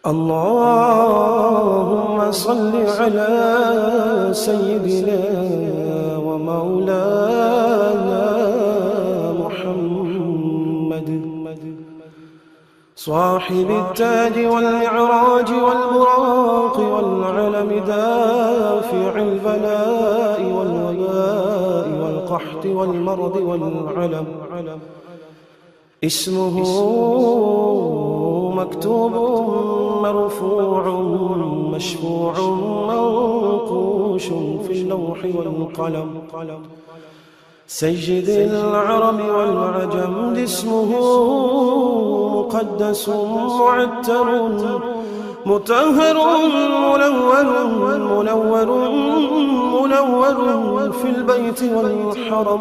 اللهم صل على سيدنا ومولانا محمد صاحب التاج والمعراج والبراق والعلم دافع البلاء والوباء والقحط والمرض والعلم اسمه مكتوب مرفوع مشفوع منقوش في اللوح والقلم سيد العرب والعجم اسمه مقدس معتر مطهر منور في البيت والحرم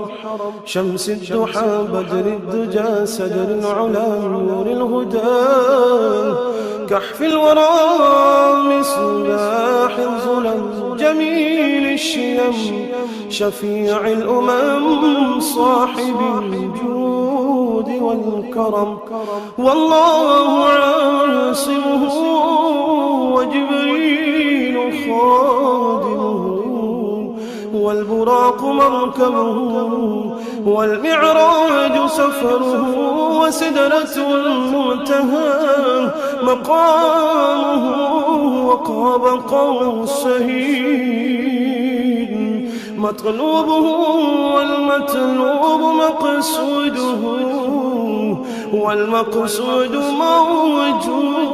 شمس الضحى بدر الدجى سدر العلا نور الهدى كحف الورى مصباح الظلم جميل الشيم شفيع الأمم صاحب الجود والكرم والله عاصمه وجبريل خادمه والبراق مركبه والمعراج سفره وسدرة المنتهى مقامه وقاب قوسين مطلوبه والمطلوب مقصوده والمقصود موجود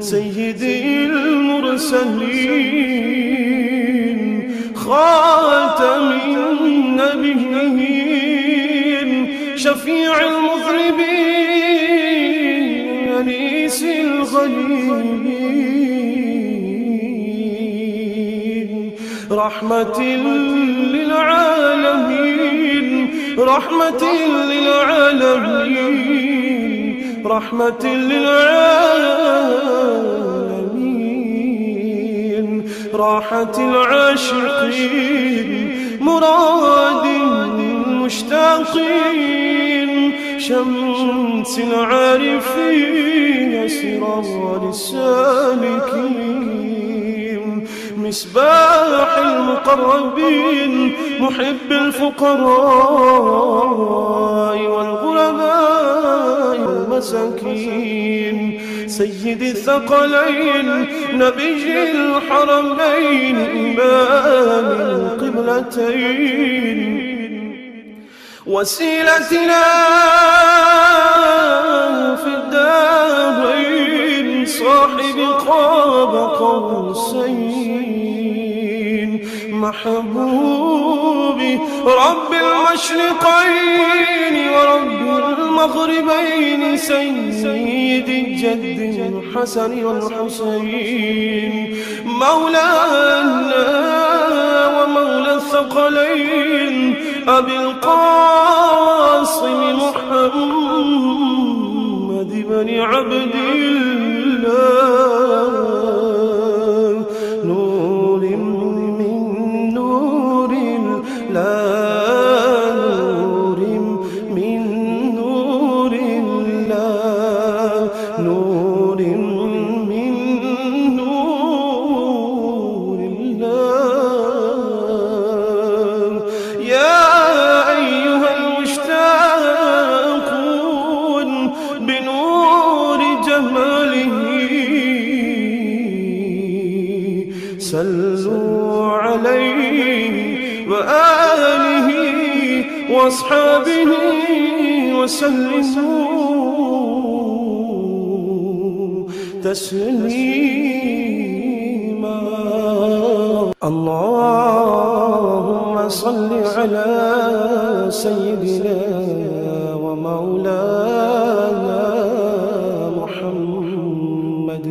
سيدي المرسلين خاتم النبيين شفيع المذنبين أنيس الغليل رحمة للعالمين رحمة للعالمين رحمة للعالمين راحة العاشقين مراد المشتاقين شمس العارفين سراج السالكين مصباح المقربين محب الفقراء والغرباء والمساكين سيد الثقلين نبي الحرمين إمام القبلتين وسيلتنا في الدارين صاحب قاب قوسين محبوبي رب المشرقين ورب المغربين سيد الجد الحسن والحسين مولانا ومولى الثقلين أبي القاسم محمد بن عبد الله نور من نور الله نور من نور الله نور من نور الله يا أيها المشتاقون بنور جماله صلوا عليه وآله وأصحابه وسلموا تسليما اللهم صل على سيدنا ومولانا محمد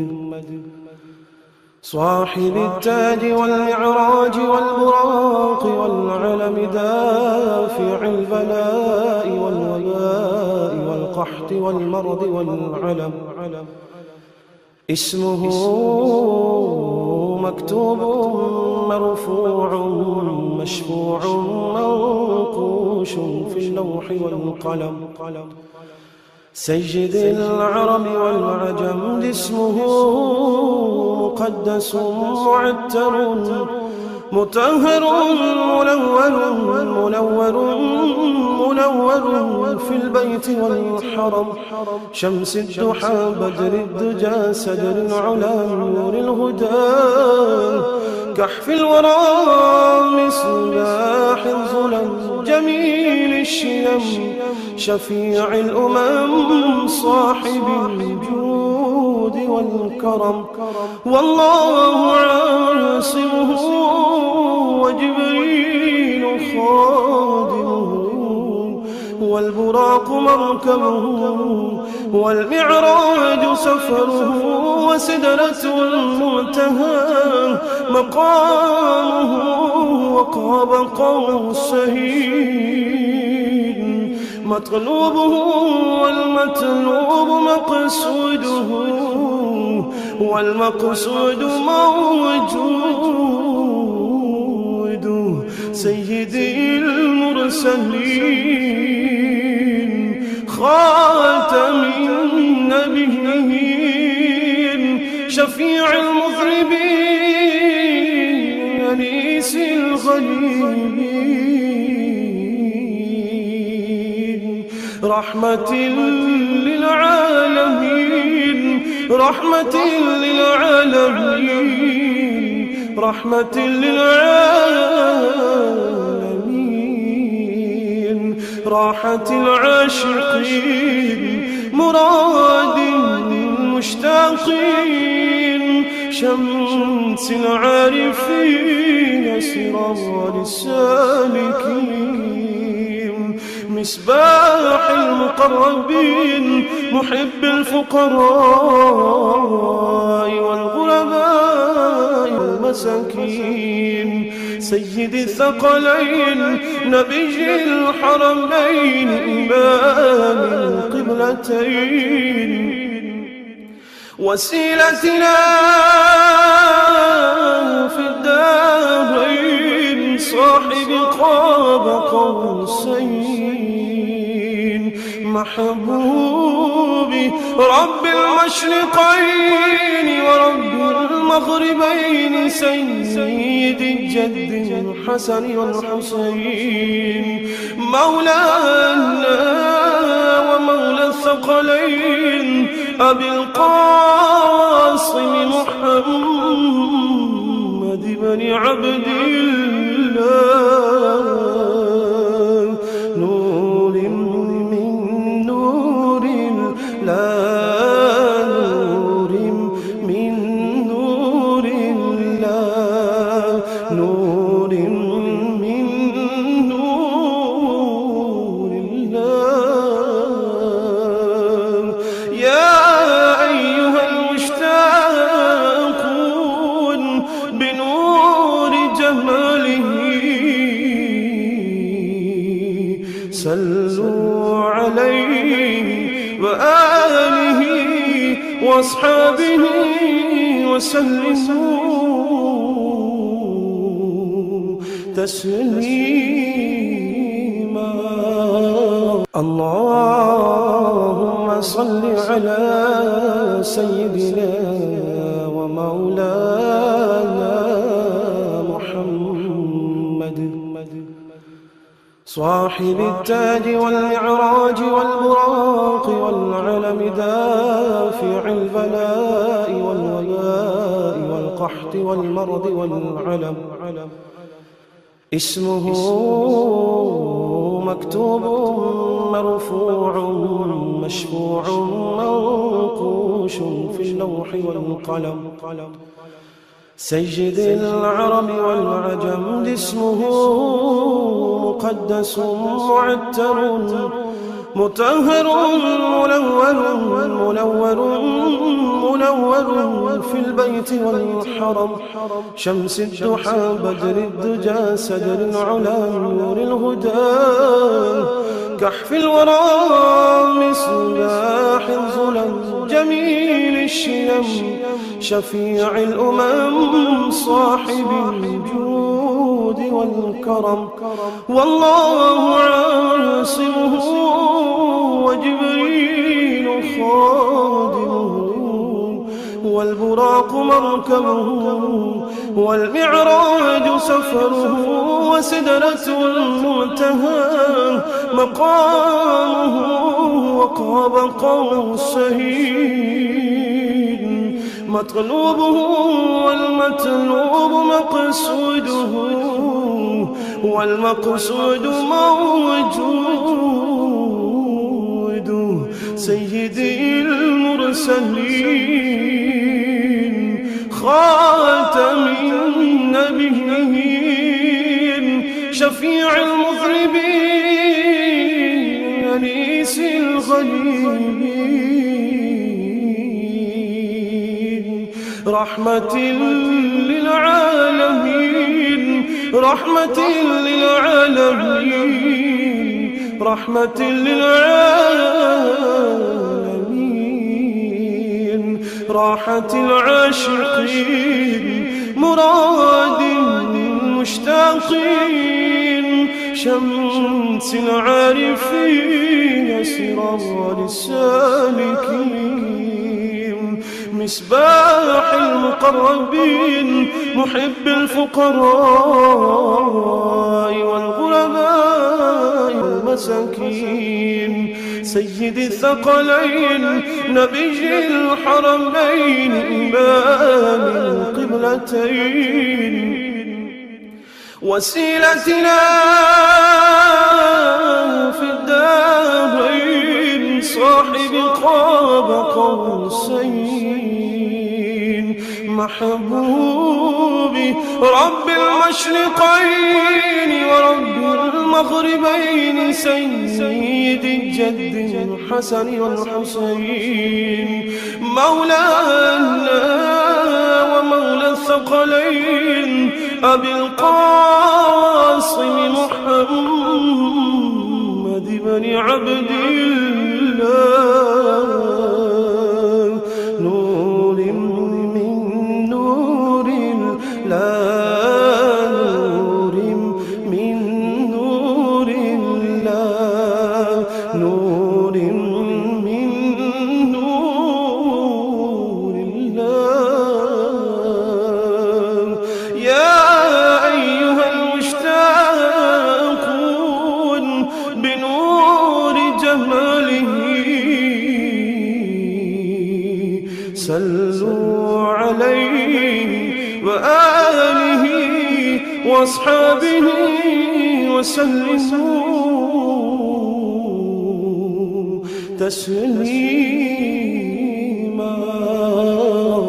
صاحب التاج والمعراج والبراق والعلم دافع البلاء والوباء والقحط والمرض والعلم اسمه مكتوب مرفوع مشفوع منقوش في اللوح والقلم سيد العرب والعجم اسمه مقدس معتر مطهر منور في البيت والحرم شمس الضحى بدر الدجى سدر العلا نور الهدى كحف الورى مصباح الظلم جميل الشيم شفيع الأمم صاحب الجود والكرم والله عاصمه وجبريل خادمه والبراق مركبه والمعراج سفره وسدرة المنتهى مقامه وقاب قوسين مطلوبه والمطلوب مقصوده والمقصود موجود سيدي المرسلين خاتم النبيين شفيع المذنبين أنيس الغريبين رحمة للعالمين رحمة للعالمين رحمة للعالمين راحة العاشقين مراد المشتاقين شمس العارفين سرار السالكين مصباح المقربين محب الفقراء والغرباء والمساكين سيد الثقلين نبي الحرمين إمام القبلتين وسيلتنا في الدارين صاحب قاب قوسين محبوبي رب المشرقين ورب المغربين سيد الجد الحسن والحسين مولانا ومولى الثقلين أبي القاسم محمد بن عبد الله نور من نور الله نور من نور الله نور من نور الله يا أيها المشتاقون بنور جماله صلوا عليه وآله وأصحابه وسلموا تسليما اللهم صل على سيدنا ومولانا محمد صاحب التاج والمعراج والبراق والعلم دافع البلاء والوباء والقحط والمرض والعلم اسمه مكتوب مرفوع مشفوع منقوش في اللوح والقلم سيد العرب والعجم اسمه مقدس معتر مطهر منور في البيت والحرم شمس الضحى بدر الدجى سدر العلا نور الهدى كحف الورى مصباح الظلم جميل الشيم شفيع الأمم صاحب الجود والكرم والله عاصمه وجبريل خادمه، والبراق مركبه، والمعراج سفره، وسدرة المنتهى مقامه، وقاب قوسين مطلوبه، والمطلوب مقصوده، والمقصود موجود. سيدي المرسلين خاتم النبيين شفيع المذنبين أنيس الغليل رحمة للعالمين رحمة للعالمين رحمة للعالمين راحة العاشقين مراد المشتاقين شمس العارفين سراج السالكين مصباح المقربين محب الفقراء والغرباء والمساكين سيد الثقلين نبي الحرمين إمام القبلتين وسيلتنا في الدارين صاحب قاب قوسين محبوبي رب المشرقين ورب المغربين سيد الجد الحسن والحسين مولانا ومولى الثقلين أبي القاسم محمد بن عبد الله نور من نور الله نور من نور الله نور من نور الله يا أيها المشتاقون بنور جماله صلوا عليه وآله وأصحابه وسلموا تسليما.